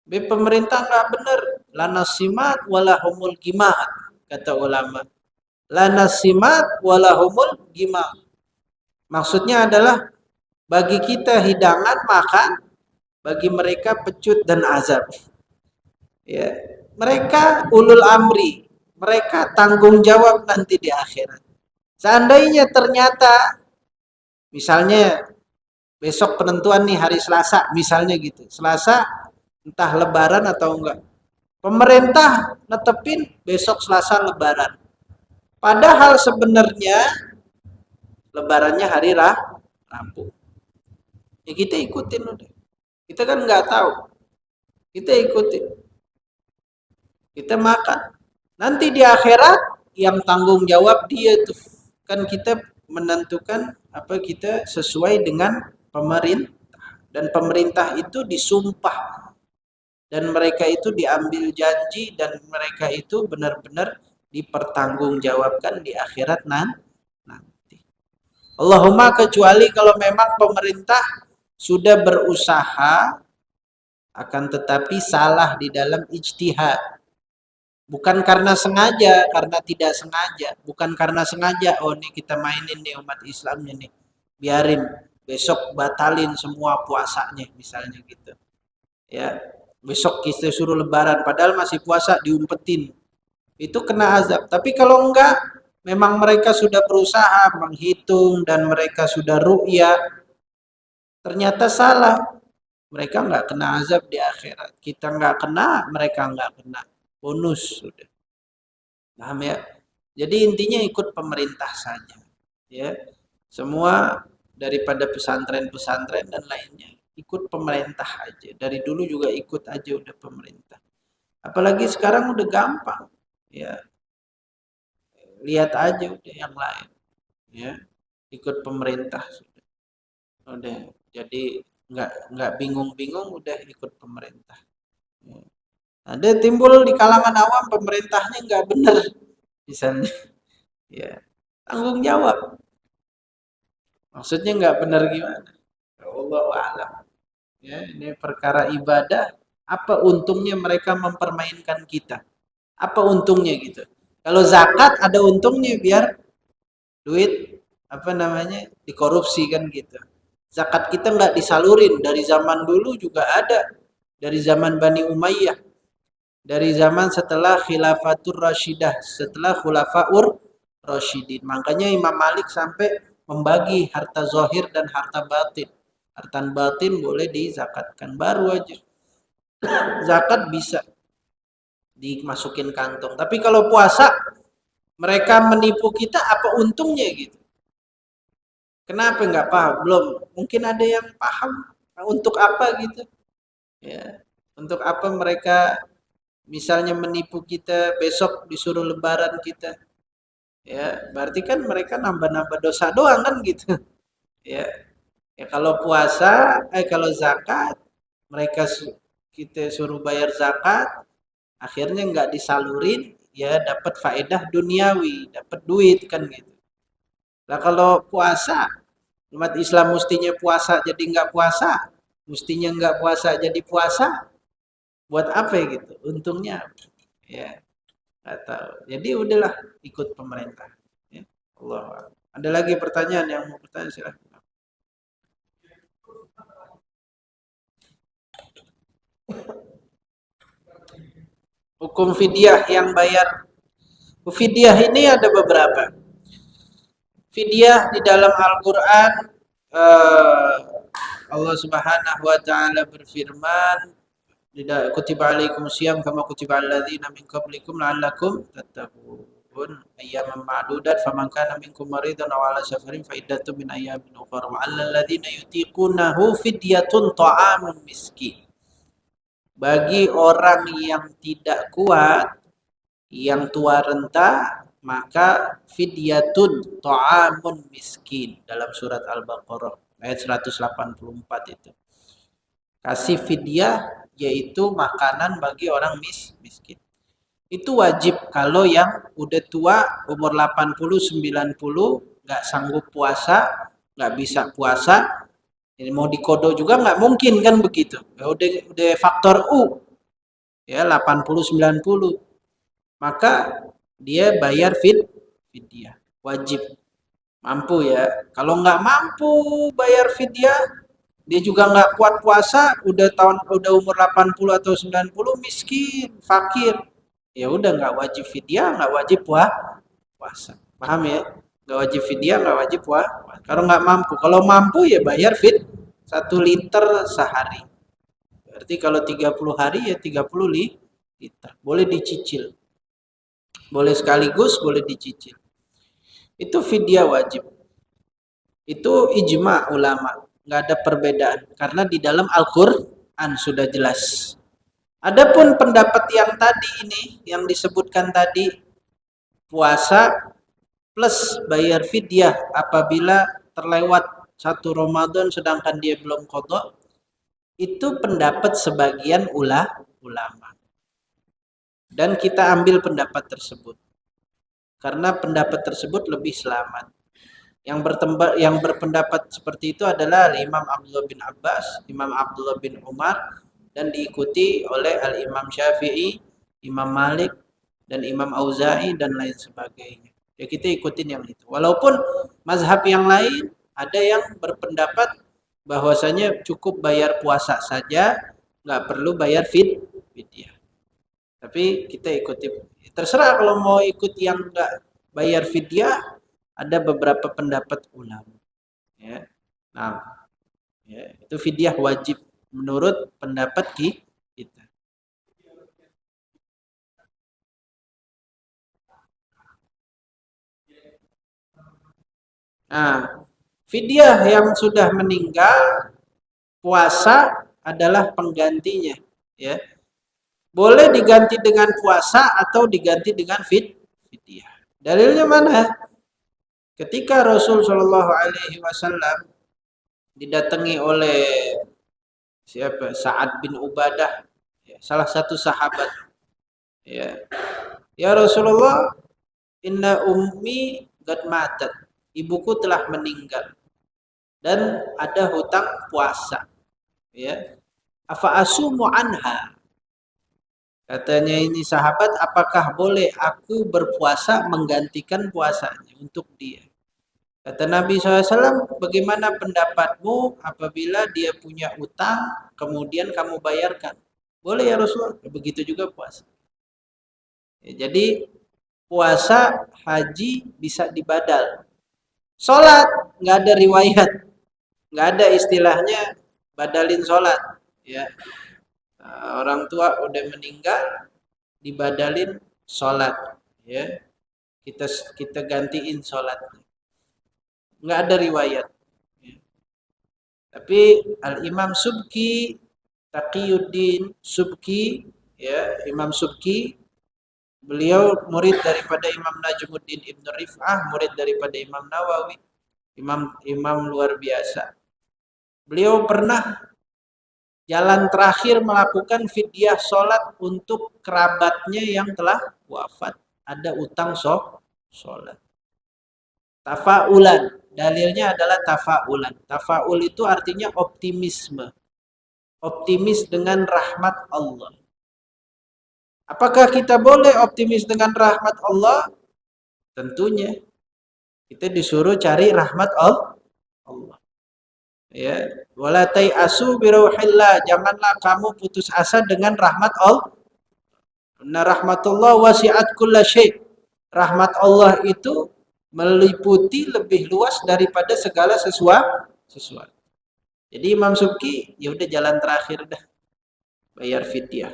Pemerintah nggak benar, lanasimat walahumul gimaat kata ulama. Lanasimat walahumul gimaat. Maksudnya adalah bagi kita hidangan makan, bagi mereka pecut dan azab. Ya, mereka ulul amri, mereka tanggung jawab nanti di akhirat. Seandainya ternyata misalnya besok penentuan nih hari Selasa, misalnya gitu. Selasa entah lebaran atau enggak. Pemerintah netepin besok Selasa lebaran. Padahal sebenarnya lebarannya hari Rabu. Ya kita ikutin udah. Kita kan nggak tahu. Kita ikutin. Kita makan. Nanti di akhirat yang tanggung jawab dia tuh. Kan kita menentukan apa kita sesuai dengan pemerintah. Dan pemerintah itu disumpah. Dan mereka itu diambil janji dan mereka itu benar-benar dipertanggungjawabkan di akhirat nanti. Allahumma kecuali kalau memang pemerintah sudah berusaha akan tetapi salah di dalam ijtihad. Bukan karena sengaja, karena tidak sengaja. Bukan karena sengaja, oh nih kita mainin nih umat Islamnya nih. Biarin, besok batalin semua puasanya misalnya gitu. Ya, besok kita suruh lebaran, padahal masih puasa diumpetin. Itu kena azab. Tapi kalau enggak, memang mereka sudah berusaha menghitung dan mereka sudah ru'ya, ternyata salah. Mereka nggak kena azab di akhirat. Kita nggak kena, mereka nggak kena. Bonus sudah. Paham ya? Jadi intinya ikut pemerintah saja. Ya. Semua daripada pesantren-pesantren dan lainnya ikut pemerintah aja. Dari dulu juga ikut aja udah pemerintah. Apalagi sekarang udah gampang. Ya. Lihat aja udah yang lain. Ya. Ikut pemerintah sudah. Udah. Jadi nggak bingung-bingung udah ikut pemerintah. Ya. Ada timbul di kalangan awam pemerintahnya nggak benar misalnya. Ya. Tanggung jawab. Maksudnya nggak benar gimana? Allah alam. Ya, ini perkara ibadah. Apa untungnya mereka mempermainkan kita? Apa untungnya gitu? Kalau zakat ada untungnya biar duit apa namanya dikorupsi kan gitu. Zakat kita nggak disalurin dari zaman dulu juga ada, dari zaman Bani Umayyah, dari zaman setelah Khilafatur Rashidah, setelah Khulafaur Rasyidin. Makanya Imam Malik sampai membagi harta zahir dan harta batin. Harta batin boleh dizakatkan baru aja. Zakat bisa dimasukin kantong. Tapi kalau puasa mereka menipu kita apa untungnya gitu? Kenapa nggak paham? Belum. Mungkin ada yang paham untuk apa gitu? Ya, untuk apa mereka misalnya menipu kita besok disuruh lebaran kita? Ya, berarti kan mereka nambah-nambah dosa doang kan gitu. Ya, ya kalau puasa, kalau zakat, mereka kita suruh bayar zakat, akhirnya nggak disalurin, ya dapat faedah duniawi, dapat duit kan gitu. Nah kalau puasa, umat Islam mestinya puasa jadi nggak puasa, mestinya nggak puasa jadi puasa, buat apa ya gitu? Untungnya, ya nggak tahu. Jadi udahlah ikut pemerintah. Ya. Allah. Ada lagi pertanyaan yang mau bertanya silahkan. Hukum fidyah yang bayar. Fidyah ini ada beberapa. Fidyah di dalam Al-Quran Allah Subhanahu wa taala berfirman kutiba alaikum siyam kama kutiba alladzina min qablikum la'allakum tattaqun ayyaman ma'dudat faman kana minkum maridan aw ala safarin fa iddatun min ayyamin ukhra wa 'alal ladzina yutiqunahu fidyatun ta'amun miskin. Bagi orang yang tidak kuat, yang tua renta, maka fidyatun ta'amun miskin dalam surat Al-Baqarah ayat 184 itu. Kasih fidyah yaitu makanan bagi orang miskin. Itu wajib kalau yang udah tua umur 80 90 nggak sanggup puasa, nggak bisa puasa, ini mau dikodo juga nggak mungkin kan begitu. Ya udah faktor U. Ya 80 90. Maka dia bayar fidyah, wajib. Mampu ya. Kalau nggak mampu bayar fidyah, dia juga nggak kuat puasa, udah umur 80 atau 90 miskin, fakir. Ya udah nggak wajib fidyah, nggak wajib puasa. Paham ya? Nggak wajib fidyah, nggak wajib puasa. Kalau nggak mampu, kalau mampu ya bayar 1 liter sehari. Berarti kalau 30 hari ya 30 liter. Boleh dicicil. Boleh sekaligus, boleh dicicil. Itu fidyah wajib. Itu ijma ulama. Nggak ada perbedaan. Karena di dalam Al-Quran sudah jelas. Adapun pendapat yang tadi ini, yang disebutkan tadi, puasa plus bayar fidyah apabila terlewat 1 Ramadan sedangkan dia belum qadha, itu pendapat sebagian ulama. Dan kita ambil pendapat tersebut. Karena pendapat tersebut lebih selamat. Yang berpendapat seperti itu adalah Imam Abdullah bin Abbas, Imam Abdullah bin Umar, dan diikuti oleh Al-Imam Syafi'i, Imam Malik, dan Imam Auza'i dan lain sebagainya. Ya kita ikutin yang itu. Walaupun mazhab yang lain ada yang berpendapat bahwasanya cukup bayar puasa saja, nggak perlu bayar fidyah. Tapi kita ikuti. Terserah kalau mau ikut yang nggak bayar fidyah, ada beberapa pendapat ulama. Ya. Nah, ya, itu fidyah wajib menurut pendapat kita. Nah, fidyah yang sudah meninggal, puasa adalah penggantinya, ya. Boleh diganti dengan puasa atau diganti dengan fidyah. Dalilnya mana? Ketika Rasul Shallallahu Alaihi Wasallam didatangi oleh siapa? Sa'ad bin Ubadah, ya, salah satu sahabat. Ya, ya Rasulullah, inna ummi qad matat. Ibuku telah meninggal dan ada hutang puasa. Ya, afa asumu anha. Katanya ini sahabat, apakah boleh aku berpuasa menggantikan puasanya untuk dia? Kata Nabi SAW, bagaimana pendapatmu apabila dia punya utang, kemudian kamu bayarkan? Boleh ya Rasulullah, begitu juga puasa. Ya, jadi puasa, haji bisa dibadal. Sholat, nggak ada riwayat. Nggak ada istilahnya badalin sholat. Ya. Nah, orang tua udah meninggal, dibadalin sholat. Ya. Kita gantiin sholatnya. Nggak ada riwayat. Ya. Tapi Al-Imam Subki, Taqiyuddin Subki, ya, Imam Subki, beliau murid daripada Imam Najmuddin Ibn Rif'ah, murid daripada Imam Nawawi, imam luar biasa. Beliau pernah jalan terakhir melakukan fidyah sholat untuk kerabatnya yang telah wafat. Ada utang sholat. Tafaulan, dalilnya adalah tafaulan. Tafaul itu artinya optimisme. Optimis dengan rahmat Allah. Apakah kita boleh optimis dengan rahmat Allah? Tentunya. Kita disuruh cari rahmat Allah. Ya, wala tai'asu birauhillah, janganlah kamu putus asa dengan rahmat Allah. Inna rahmatullah wasi'at kulla syai'. Rahmat Allah itu meliputi lebih luas daripada segala sesuatu. Jadi Imam Subki, ya udah jalan terakhir dah. Bayar fidyah.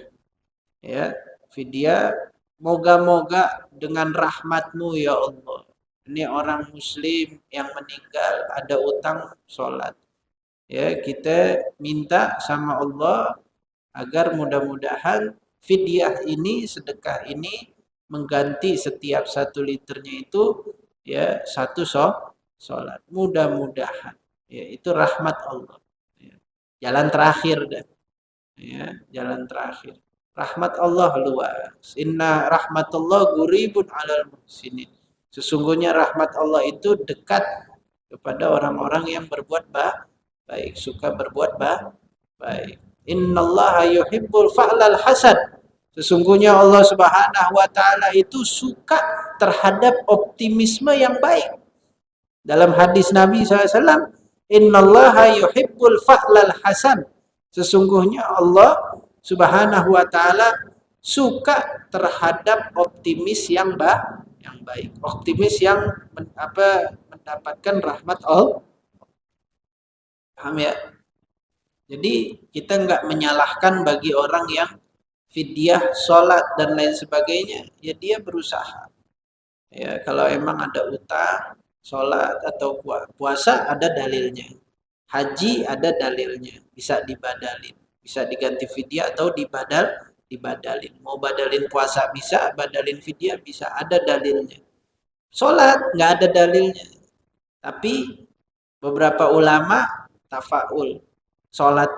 Ya, fidyah, moga-moga dengan rahmatmu ya Allah. Ini orang muslim yang meninggal ada utang sholat. Ya, kita minta sama Allah agar mudah-mudahan fidyah ini, sedekah ini mengganti setiap 1 liternya itu ya 1 sholat. Mudah-mudahan. Ya, itu rahmat Allah. Ya, jalan terakhir dah. Ya, jalan terakhir. Rahmat Allah luas. Inna rahmatullah guribun alal muhsinin. Sesungguhnya rahmat Allah itu dekat kepada orang-orang yang berbuat baik, suka berbuat baik. Innallaha yuhibbul fa'lal hasan. Sesungguhnya Allah Subhanahu wa taala itu suka terhadap optimisme yang baik. Dalam hadis Nabi SAW, Innallaha yuhibbul fa'lal hasan. Sesungguhnya Allah Subhanahu wa taala suka terhadap optimis yang baik. Optimis yang mendapatkan rahmat Allah. Paham ya? Jadi kita nggak menyalahkan bagi orang yang fidyah, sholat dan lain sebagainya. Ya dia berusaha. Ya kalau emang ada utang, sholat atau puasa ada dalilnya. Haji ada dalilnya, bisa dibadalin, bisa diganti fidyah atau dibadalin. Mau badalin puasa bisa, badalin fidyah bisa, ada dalilnya. Sholat nggak ada dalilnya, tapi beberapa ulama tafaul. Sholat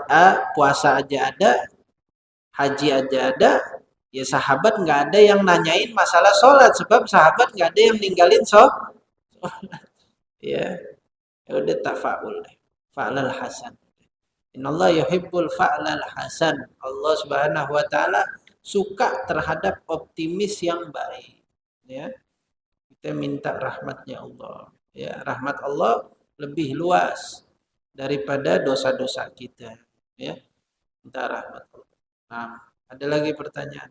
puasa aja ada, haji aja ada. Ya sahabat nggak ada yang nanyain masalah sholat, sebab sahabat nggak ada yang ninggalin sholat. Ya, udah tafaul. Fa'lal hasan. Innallaha yuhibbul fa'lal hasan. Allah Subhanahu wa taala suka terhadap optimis yang baik. Ya, kita minta rahmatnya Allah. Ya, rahmat Allah lebih luas daripada dosa-dosa kita. Ya, minta rahmat Allah. Nah, ada lagi pertanyaan?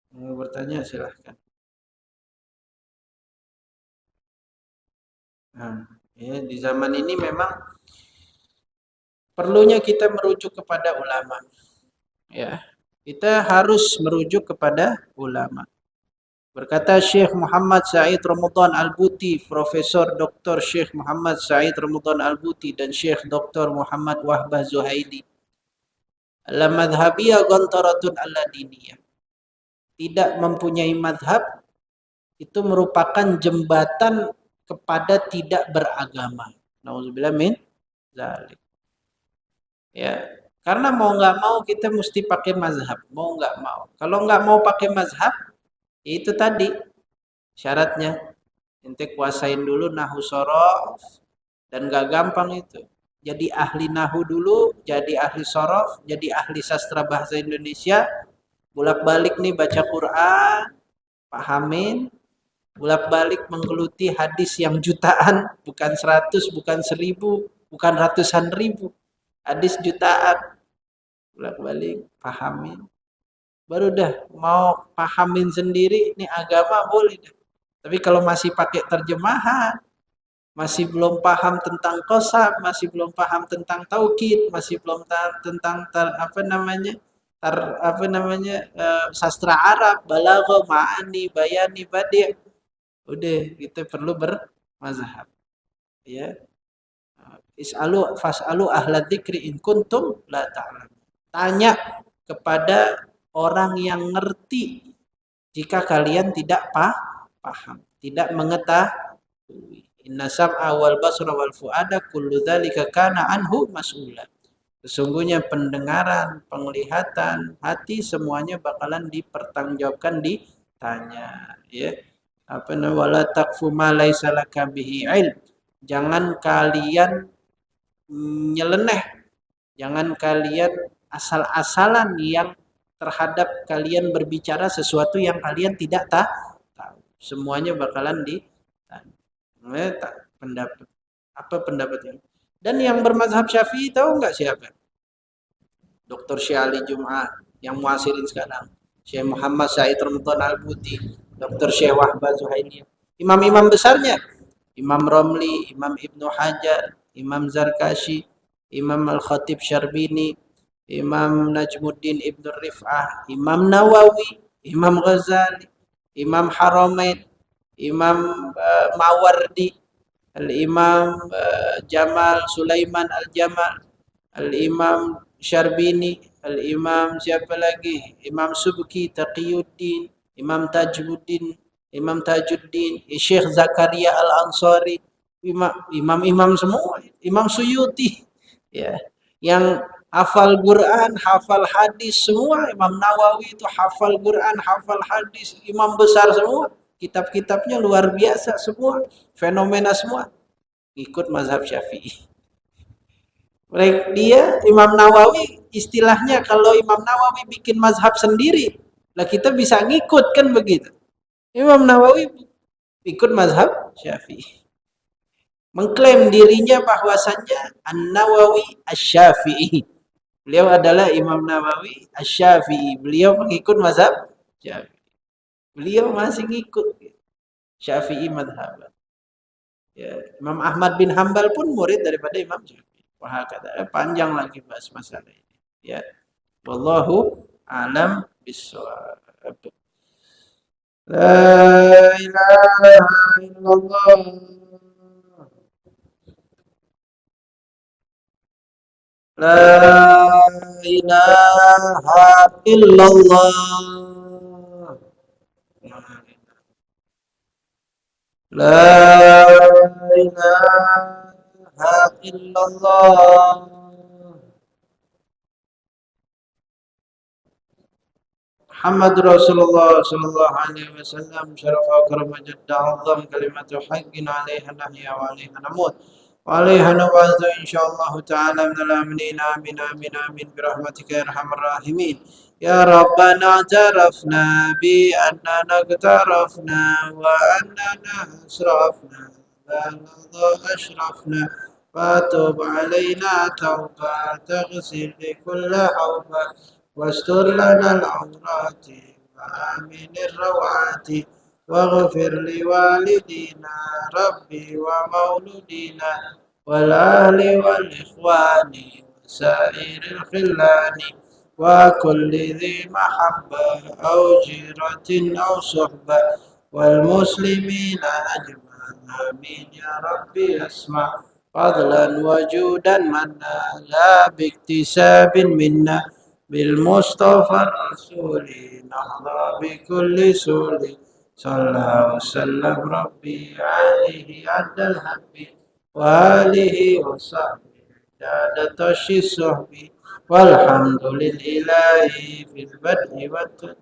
Mau bertanya silahkan. Nah, ya, di zaman ini memang perlunya kita merujuk kepada ulama. Ya, kita harus merujuk kepada ulama. Berkata Syekh Muhammad Said Ramadan Al-Buti, Profesor Dr. Syekh Muhammad Said Ramadan Al-Buti dan Syekh Dr. Muhammad Wahbah Zuhaili, la madhhabiyah ghantaratun alla diniyah. Tidak mempunyai madhab itu merupakan jembatan kepada tidak beragama. Nauzubillah min dzalik. Ya, karena mau nggak mau kita mesti pakai mazhab, mau nggak mau. Kalau nggak mau pakai mazhab, itu tadi syaratnya. Ente kuasain dulu nahu sorof dan nggak gampang itu. Jadi ahli nahu dulu, jadi ahli sorof, jadi ahli sastra bahasa Indonesia, bolak-balik nih baca Quran, pahamin, bolak-balik menggeluti hadis yang jutaan, bukan 100, bukan 1000, bukan ratusan ribu, hadis jutaan, bolak-balik pahamin. Baru dah mau pahamin sendiri, ini agama boleh dah. Tapi kalau masih pakai terjemahan, masih belum paham tentang qasam, masih belum paham tentang taukid, masih belum tentang sastra Arab, balaghah, ma'ani, bayani, badi'. Udah, kita perlu bermazhab. Ya. Fas'alu ahla dzikri in kuntum la ta'lam. Tanya kepada orang yang ngerti jika kalian tidak paham, tidak mengetahui. Inna sam'a wal basra wal fuada kullu dzalika kana anhu mas'ula. Sesungguhnya pendengaran, penglihatan, hati semuanya bakalan dipertanggungjawabkan, ditanya, ya. Wala taqfu ma laisa laka bihi ilm. Jangan kalian nyeleneh, jangan kalian asal-asalan yang terhadap kalian berbicara sesuatu yang kalian tidak tahu. Semuanya bakalan ditanya. Pendapat apa pendapatnya? Dan yang bermazhab Syafi'i tahu nggak siapa? Dr. Syekh Ali Jum'ah yang muasirin sekarang, Syekh Muhammad Said Ramadan Al-Buti, Dr. Syekh Wahbah Zuhaili. Imam-imam besarnya, Imam Romli, Imam Ibnu Hajar, Imam Zarkashi, Imam Al-Khatib Syarbini, Imam Najmuddin Ibnu Rif'ah, Imam Nawawi, Imam Ghazali, Imam Haramain, Imam Mawardi, Al-Imam Jamal Sulaiman Al-Jamal, Al-Imam Syarbini, Al-Imam siapa lagi? Imam Subki Taqiyuddin, Imam Tajuddin, Syekh Zakaria Al-Ansari, imam-imam semua, Imam Suyuti, ya, yang hafal Quran, hafal hadis semua. Imam Nawawi itu hafal Quran, hafal hadis, imam besar semua. Kitab-kitabnya luar biasa semua, fenomena semua. Ikut mazhab Syafi'i. Dia Imam Nawawi, istilahnya kalau Imam Nawawi bikin mazhab sendiri, lah kita bisa ngikut kan begitu. Imam Nawawi ikut mazhab Syafi'i. Mengklaim dirinya bahwasannya An-Nawawi Asy-Syafi'i. Beliau adalah Imam Nawawi Asy-Syafi'i. Beliau mengikut mazhab Syafi'i. Beliau masih ngikut Syafi'i madhab. Ya, Imam Ahmad bin Hambal pun murid daripada Imam Syafi'i. Wah, kata panjang lagi bahas masalah ini. Ya. Wallahu a'lam bishawab. La ilaha illallah. La ilaha illallah. La ilaha illallah. Muhammad Rasulullah sallallahu alaihi wasallam syarafa karama jadda azam kalimatu haqqin alaiha nahya wa alaiha namut. وعليها نبعث إن شاء الله تعالى من الآمنين. آمين آمين آمين برحمتك يا أرحم الراحمين. يا ربنا اعترفنا بأننا اقترفنا وأننا أسرفنا بلغ أشرفنا، فتب علينا توبة تغسل لكل حوبة، واستر لنا العورات وآمن الروعات، واغفر لوالدينا ربي ومولودينا والأهل والإخوان وسائر الخلان وكل ذي محبة أو جيرة أو صحبة والمسلمين أجمعين. آمين يا ربي اسمع فضلا وجودا منا لا باكتساب منا، بالمصطفى الرسول نحظى بكل سول. صلى وسلم ربي عليه عد الحب وآله وصحبه عدد الصحب، والحمد لله في البدء والتدبير.